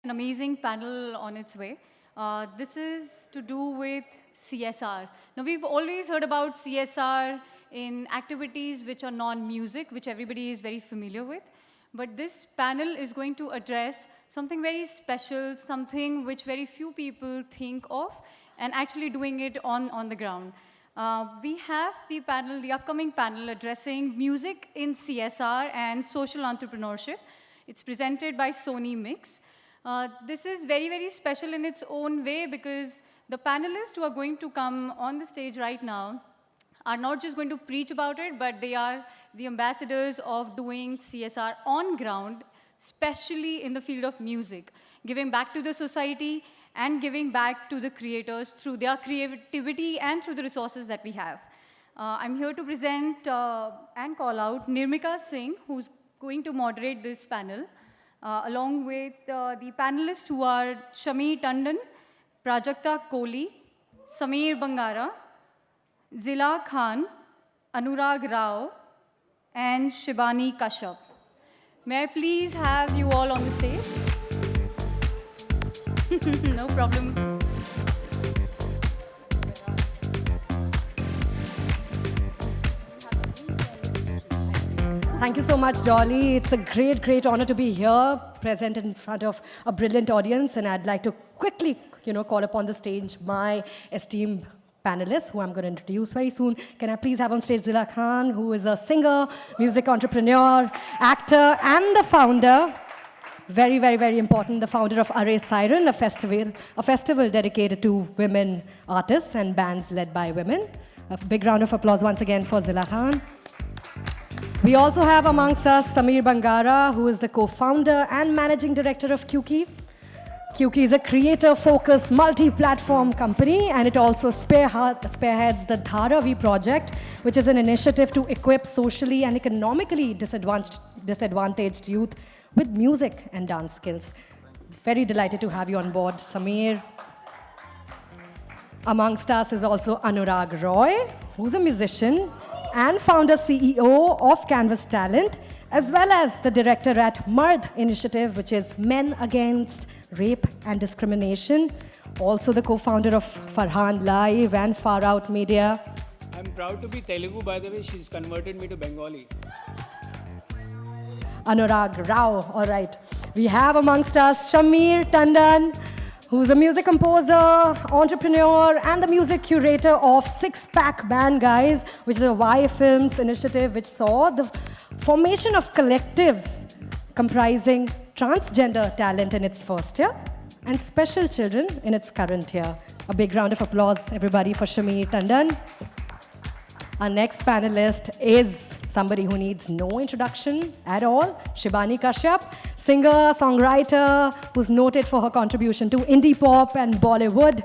an amazing panel on its way. This is to do with CSR. Now, we've always heard about CSR in activities which are non-music, which everybody is very familiar with. But this panel is going to address something very special, something which very few people think of, and actually doing it on the ground. We have the panel, the upcoming panel, addressing music in CSR and social entrepreneurship. It's presented by Sony Mix. This is very, very special in its own way because the panelists who are going to come on the stage right now are not just going to preach about it, but they are the ambassadors of doing CSR on ground, especially in the field of music, giving back to the society and giving back to the creators through their creativity and through the resources that we have. I'm here to present and call out Nirmika Singh, who's going to moderate this panel, along with the panelists who are Shami Tandon, Prajakta Kohli, Sameer Bangara, Zila Khan, Anurag Rao, and Shibani Kashyap. May I please have you all on the stage? No problem. Thank you so much, Dolly. It's a great, great honor to be here, present in front of a brilliant audience, and I'd like to quickly, call upon the stage my esteemed panelists, who I'm going to introduce very soon. Can I please have on stage Zila Khan, who is a singer, music entrepreneur, actor, and the founder, very, very, very important, the founder of Array Siren, a festival dedicated to women artists and bands led by women. A big round of applause once again for Zila Khan. We also have amongst us Sameer Bangara, who is the co-founder and managing director of Kyuki. Kyuki is a creator-focused multi-platform company, and it also spearheads the Dharavi project, which is an initiative to equip socially and economically disadvantaged youth with music and dance skills. Very delighted to have you on board, Sameer. Amongst us is also Anurag Roy, who's a musician and founder CEO of Canvas Talent, as well as the director at Mard Initiative, which is Men Against Rape and Discrimination. Also the co-founder of Farhan Live and Far Out Media. I'm proud to be Telugu, by the way. She's converted me to Bengali. Anurag Rao, all right. We have amongst us Shameer Tandon, who's a music composer, entrepreneur, and the music curator of Six Pack Band Guys, which is a Y Films initiative which saw the formation of collectives comprising transgender talent in its first year and special children in its current year. A big round of applause, everybody, for Shameer Tandon. Our next panelist is somebody who needs no introduction at all, Shibani Kashyap, singer, songwriter, who's noted for her contribution to indie pop and Bollywood.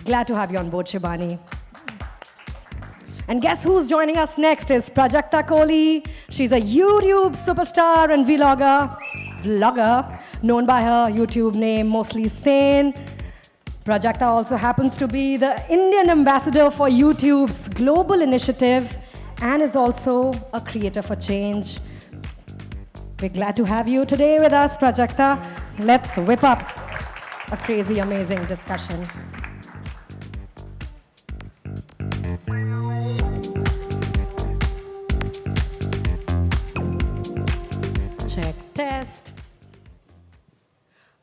Glad to have you on board, Shibani. And guess who's joining us next is Prajakta Kohli. She's a YouTube superstar and vlogger, known by her YouTube name, Mostly Sane. Prajakta also happens to be the Indian ambassador for YouTube's global initiative and is also a creator for change. We're glad to have you today with us, Prajakta. Let's whip up a crazy, amazing discussion. Check, test.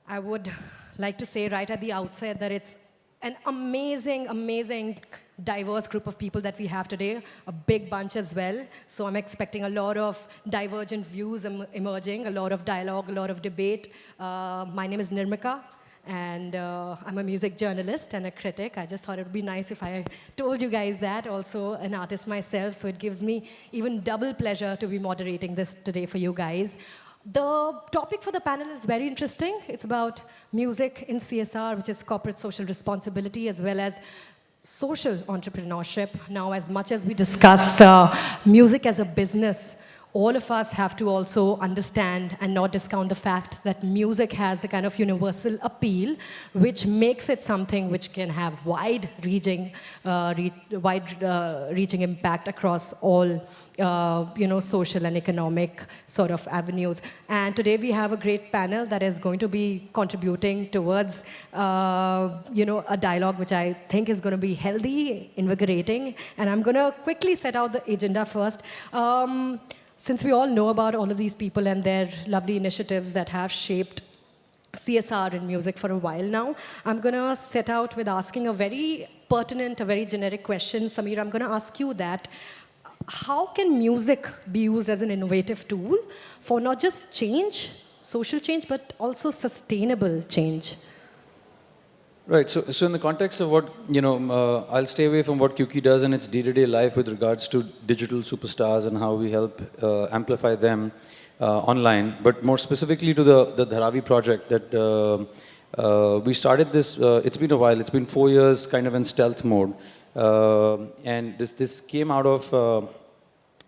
I would like to say right at the outset that it's an amazing, amazing, diverse group of people that we have today, a big bunch as well. So I'm expecting a lot of divergent views emerging, a lot of dialogue, a lot of debate. My name is Nirmika, and I'm a music journalist and a critic. I just thought it would be nice if I told you guys that, also an artist myself, so it gives me even double pleasure to be moderating this today for you guys. The topic for the panel is very interesting. It's about music in CSR, which is corporate social responsibility, as well as social entrepreneurship. Now, as much as we discuss music as a business, all of us have to also understand and not discount the fact that music has the kind of universal appeal which makes it something which can have wide-reaching impact across all social and economic sort of avenues. And today we have a great panel that is going to be contributing towards a dialogue which I think is going to be healthy, invigorating, and I'm going to quickly set out the agenda first. Since we all know about all of these people and their lovely initiatives that have shaped CSR in music for a while now, I'm going to set out with asking a very pertinent, a very generic question. Sameer, I'm going to ask you that. How can music be used as an innovative tool for not just change, social change, but also sustainable change? Right. So in the context of what, I'll stay away from what QQ does in its day-to-day life with regards to digital superstars and how we help amplify them online. But more specifically to the Dharavi project that we started this, it's been a while. It's been 4 years kind of in stealth mode. And this came out of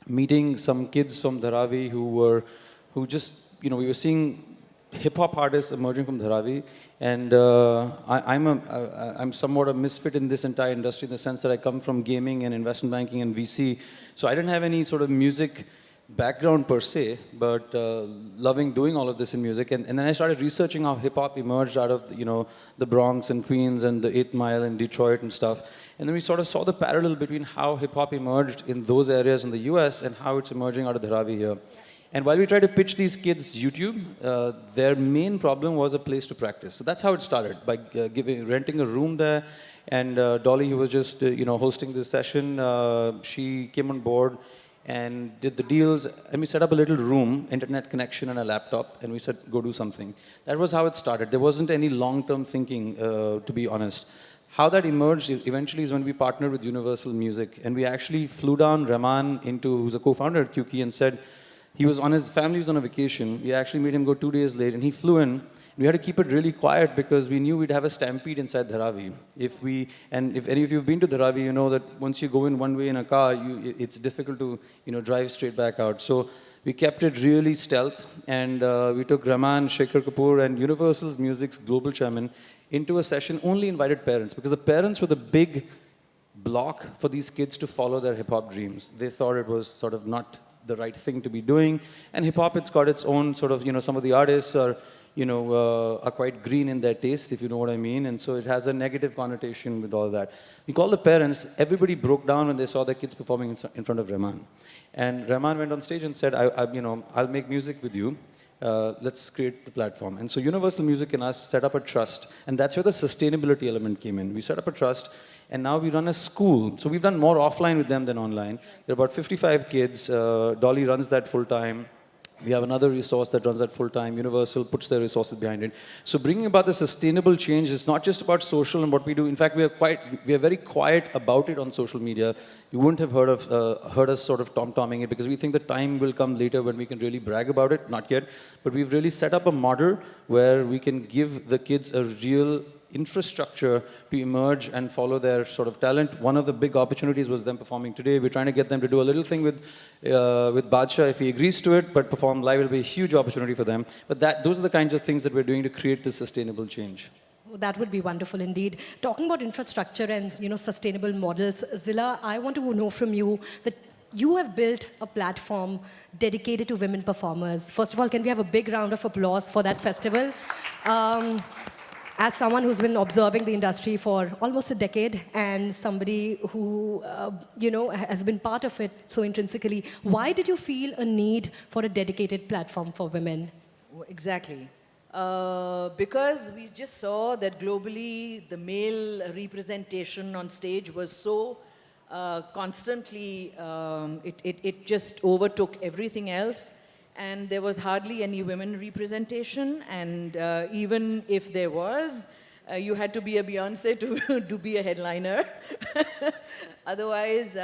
meeting some kids from Dharavi who just, we were seeing hip-hop artists emerging from Dharavi. And I'm somewhat a misfit in this entire industry in the sense that I come from gaming and investment banking and VC. So I didn't have any sort of music background per se, but loving doing all of this in music. And then I started researching how hip-hop emerged out of, the Bronx and Queens and the 8th Mile and Detroit and stuff. And then we sort of saw the parallel between how hip-hop emerged in those areas in the US and how it's emerging out of Dharavi here. And while we tried to pitch these kids YouTube, their main problem was a place to practice. So that's how it started, by renting a room there. And Dolly, who was just hosting this session, she came on board and did the deals. And we set up a little room, internet connection and a laptop, and we said, go do something. That was how it started. There wasn't any long-term thinking, to be honest. How that emerged eventually is when we partnered with Universal Music. And we actually flew down Rahman, who's a co-founder at QQ, and said, his family was on a vacation. We actually made him go 2 days late, and he flew in. We had to keep it really quiet because we knew we'd have a stampede inside Dharavi. If any of you have been to Dharavi, you know that once you go in one way in a car, it's difficult to drive straight back out. So we kept it really stealth, and we took Rahman, Shekhar Kapoor, and Universal Music's global chairman into a session. Only invited parents, because the parents were the big block for these kids to follow their hip-hop dreams. They thought it was sort of not the right thing to be doing. And hip-hop, it's got its own sort of, some of the artists are, are quite green in their taste, if you know what I mean. And so it has a negative connotation with all that. We called the parents. Everybody broke down when they saw their kids performing in front of Rahman. And Rahman went on stage and said, I'll make music with you. Let's create the platform. And so Universal Music and us set up a trust. And that's where the sustainability element came in. We set up a trust. And now we run a school. So we've done more offline with them than online. There are about 55 kids. Dolly runs that full time. We have another resource that runs that full time. Universal puts their resources behind it. So bringing about the sustainable change is not just about social and what we do. In fact, we are very quiet about it on social media. You wouldn't have heard us sort of tom-tomming it because we think the time will come later when we can really brag about it. Not yet. But we've really set up a model where we can give the kids a real infrastructure to emerge and follow their sort of talent. One of the big opportunities was them performing today. We're trying to get them to do a little thing with Badshah if he agrees to it, but perform live will be a huge opportunity for them. But those are the kinds of things that we're doing to create this sustainable change. Well, that would be wonderful indeed. Talking about infrastructure and sustainable models, Zilla, I want to know from you that you have built a platform dedicated to women performers. First of all, can we have a big round of applause for that festival? As someone who's been observing the industry for almost a decade and somebody who, has been part of it so intrinsically, why did you feel a need for a dedicated platform for women? Exactly. Because we just saw that globally the male representation on stage was so constantly, it just overtook everything else. And there was hardly any women representation, and even if there was, you had to be a Beyonce to be a headliner. Otherwise,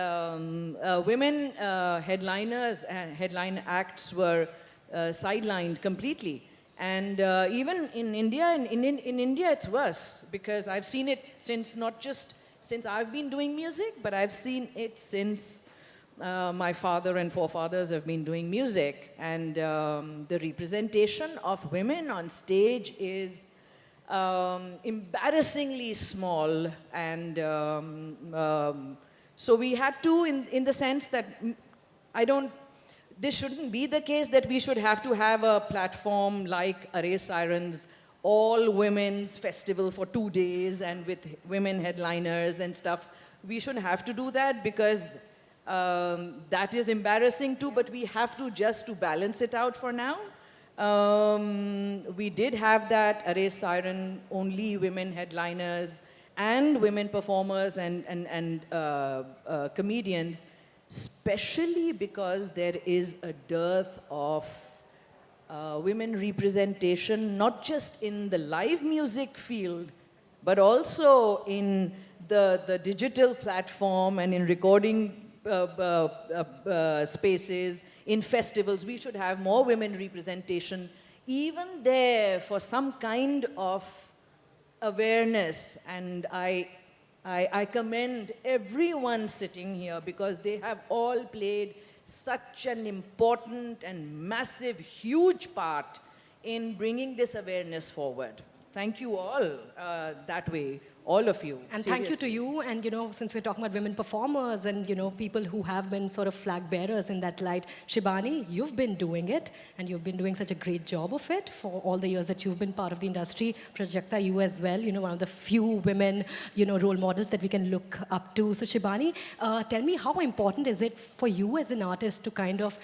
women headliners and headline acts were sidelined completely. And even in India, in India it's worse, because I've seen it since, not just since I've been doing music, but I've seen it since my father and forefathers have been doing music, and the representation of women on stage is embarrassingly small, and so we had to, in the sense that this shouldn't be the case that we should have to have a platform like Array Sirens, all women's festival for 2 days and with women headliners and stuff. We shouldn't have to do that because that is embarrassing too, but we have to just to balance it out for now. We did have that Array Siren, only women headliners and women performers and comedians, especially because there is a dearth of women representation, not just in the live music field, but also in the digital platform and in recording spaces, in festivals. We should have more women representation, even there, for some kind of awareness. And I commend everyone sitting here because they have all played such an important and massive, huge part in bringing this awareness forward. Thank you all that way, all of you. And thank you to seriously. you. And, since we're talking about women performers and, people who have been sort of flag bearers in that light, Shibani, you've been doing it and you've been doing such a great job of it for all the years that you've been part of the industry. Prajakta, you as well, one of the few women, role models that we can look up to. So Shibani, tell me, how important is it for you as an artist to kind of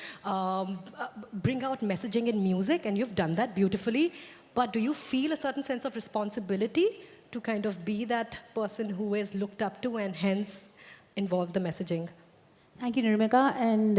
bring out messaging in music? And you've done that beautifully. But do you feel a certain sense of responsibility to kind of be that person who is looked up to and hence involve the messaging? Thank you, Nirmika. And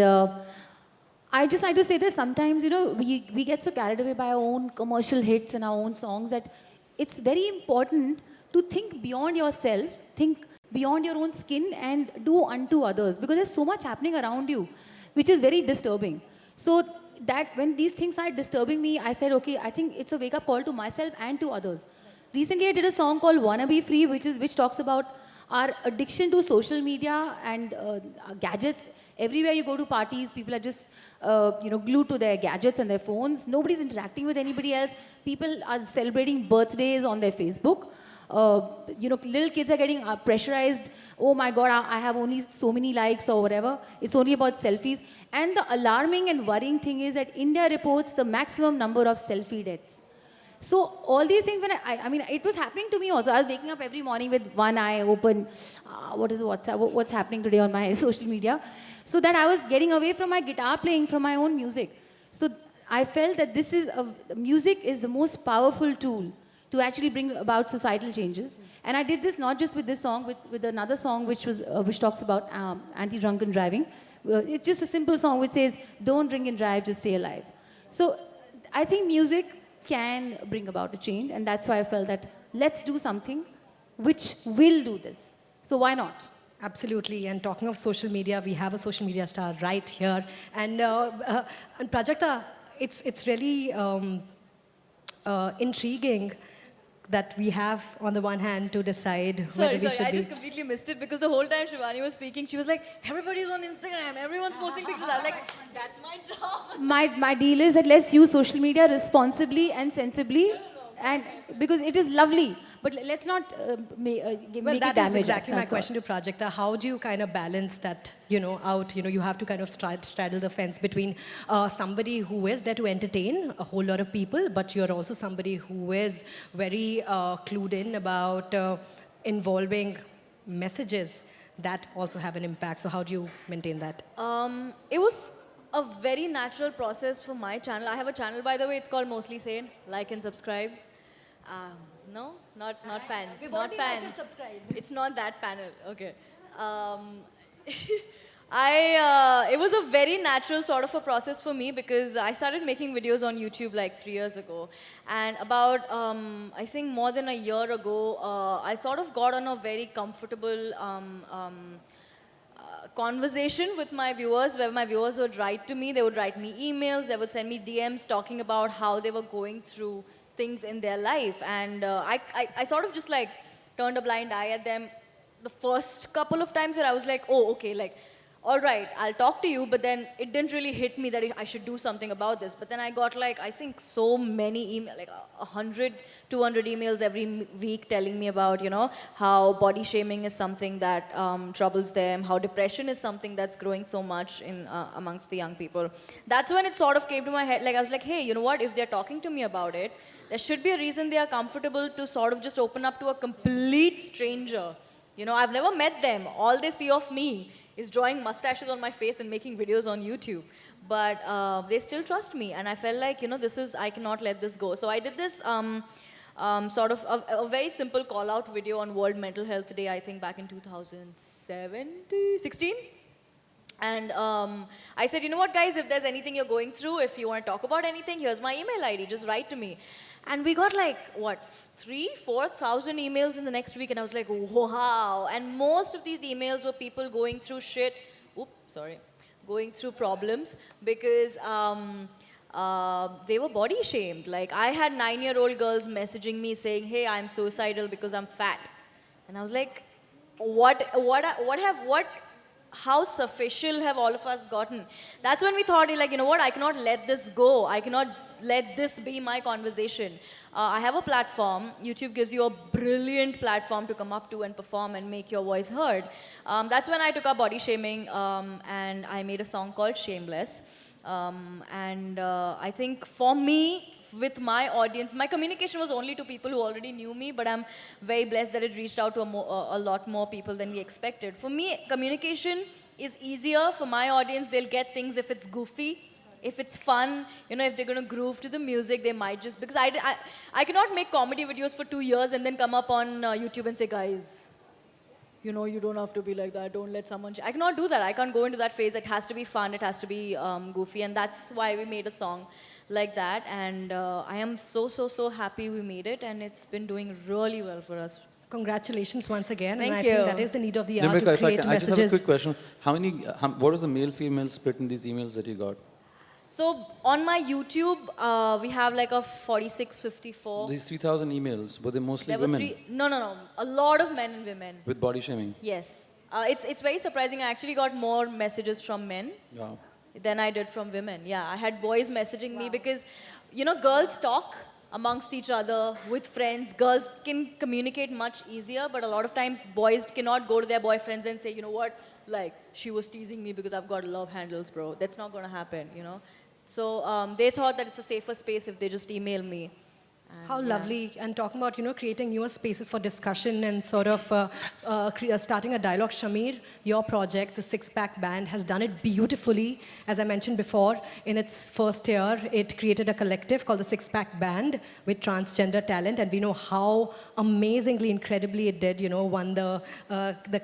I just like to say that sometimes, we get so carried away by our own commercial hits and our own songs that it's very important to think beyond yourself, think beyond your own skin and do unto others, because there's so much happening around you, which is very disturbing. So that when these things started disturbing me, I said, okay, I think it's a wake-up call to myself and to others. Recently, I did a song called Wanna Be Free, which talks about our addiction to social media and gadgets. Everywhere you go to parties, people are just, glued to their gadgets and their phones. Nobody's interacting with anybody else. People are celebrating birthdays on their Facebook. Little kids are getting pressurized. Oh my God, I have only so many likes or whatever. It's only about selfies. And the alarming and worrying thing is that India reports the maximum number of selfie deaths. So all these things, when I mean, it was happening to me also. I was waking up every morning with one eye open. What is WhatsApp? What's happening today on my social media? So that I was getting away from my guitar playing, from my own music. So I felt that music is the most powerful tool to actually bring about societal changes. And I did this not just with this song, with another song which talks about anti-drunken driving. It's just a simple song which says, don't drink and drive, just stay alive. So I think music can bring about a change, and that's why I felt that let's do something which will do this. So why not? Absolutely. And talking of social media, we have a social media star right here. And Prajakta, it's really intriguing that we have, on the one hand, to decide whether we should I be... just completely missed it because the whole time Shivani was speaking, she was like, everybody's on Instagram, everyone's posting pictures. I was like, that's my job. My deal is that let's use social media responsibly and sensibly, and because it is lovely, but let's not make Well, it that damage is exactly us, my that's all. question to Prajakta. How do you kind of balance that, out? You have to kind of straddle the fence between somebody who is there to entertain a whole lot of people, but you're also somebody who is very clued in about involving messages that also have an impact. So how do you maintain that? It was a very natural process for my channel. I have a channel, by the way, it's called Mostly Sane. Like and subscribe. No? Not fans. Not fans. It's not that panel. Okay. It was a very natural sort of a process for me because I started making videos on YouTube like 3 years ago. And about, I think more than a year ago, I sort of got on a very comfortable conversation with my viewers, where my viewers would write to me, they would write me emails, they would send me DMs talking about how they were going through things in their life. And I sort of just like turned a blind eye at them the first couple of times that I was like, oh, okay, like all right, I'll talk to you, but then it didn't really hit me that I should do something about this. But then I got like, I think so many emails, like 100, 200 emails every week telling me about, you know, how body shaming is something that troubles them, how depression is something that's growing so much in amongst the young people. That's when it sort of came to my head, like I was like, hey, you know what, if they're talking to me about it, there should be a reason they are comfortable to sort of just open up to a complete stranger. You know, I've never met them. All they see of me is drawing mustaches on my face and making videos on YouTube. But they still trust me. And I felt like, you know, I cannot let this go. So I did this sort of a very simple call-out video on World Mental Health Day, I think back in 2016. And I said, you know what, guys, if there's anything you're going through, if you want to talk about anything, here's my email ID. Just write to me. And we got like, what, 4,000 emails in the next week. And I was like, wow. And most of these emails were people going through going through problems because they were body shamed. Like, I had 9-year-old girls messaging me saying, hey, I'm suicidal because I'm fat. And I was like, how superficial have all of us gotten? That's when we thought, like, you know what, I cannot let this go. I cannot let this be my conversation. I have a platform. YouTube gives you a brilliant platform to come up to and perform and make your voice heard. That's when I took up body shaming and I made a song called Shameless. I think for me, with my audience, my communication was only to people who already knew me, but I'm very blessed that it reached out to a lot more people than we expected. For me, communication is easier. For my audience, they'll get things if it's goofy, if it's fun, you know, if they're going to groove to the music, they might just, because I cannot make comedy videos for 2 years and then come up on YouTube and say, guys, you know, you don't have to be like that, don't let someone, I cannot do that. I can't go into that phase. It has to be fun, it has to be goofy, and that's why we made a song like that, and I am so happy we made it, and it's been doing really well for us. Congratulations once again. Thank and I you. think that is the need of the hour Nimrika, to create I messages. just have a quick question. What was the male-female split in these emails that you got? So on my YouTube, we have like a 46-54. These 3,000 emails, were they mostly There were women? No. A lot of men and women. With body shaming? Yes. It's very surprising. I actually got more messages from men Wow. than I did from women. Yeah, I had boys messaging me because, you know, girls talk amongst each other with friends. Girls can communicate much easier, but a lot of times boys cannot go to their boyfriends and say, you know what, like, she was teasing me because I've got love handles, bro. That's not going to happen, you know. So they thought that it's a safer space if they just email me. And How yeah. lovely. And talking about, you know, creating newer spaces for discussion and sort of starting a dialogue. Shamir, your project, the Six Pack Band, has done it beautifully. As I mentioned before, in its first year, it created a collective called the Six Pack Band with transgender talent. And we know how amazingly, incredibly it did, you know, won the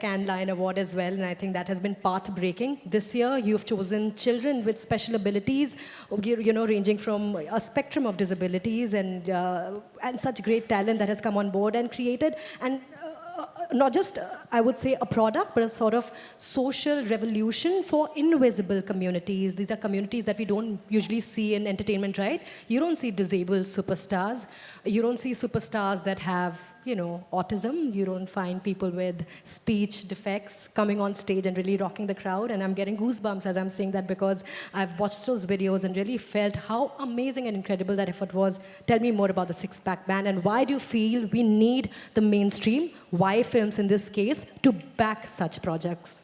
Cannes Lion Award as well. And I think that has been path-breaking. This year, you've chosen children with special abilities, you know, ranging from a spectrum of disabilities and such great talent that has come on board and created, and not just, I would say, a product, but a sort of social revolution for invisible communities. These are communities that we don't usually see in entertainment, right? You don't see disabled superstars. You don't see superstars that have, you know, autism. You don't find people with speech defects coming on stage and really rocking the crowd. And I'm getting goosebumps as I'm saying that because I've watched those videos and really felt how amazing and incredible that effort was. Tell me more about the Six Pack Band and why do you feel we need the mainstream, why films in this case, to back such projects?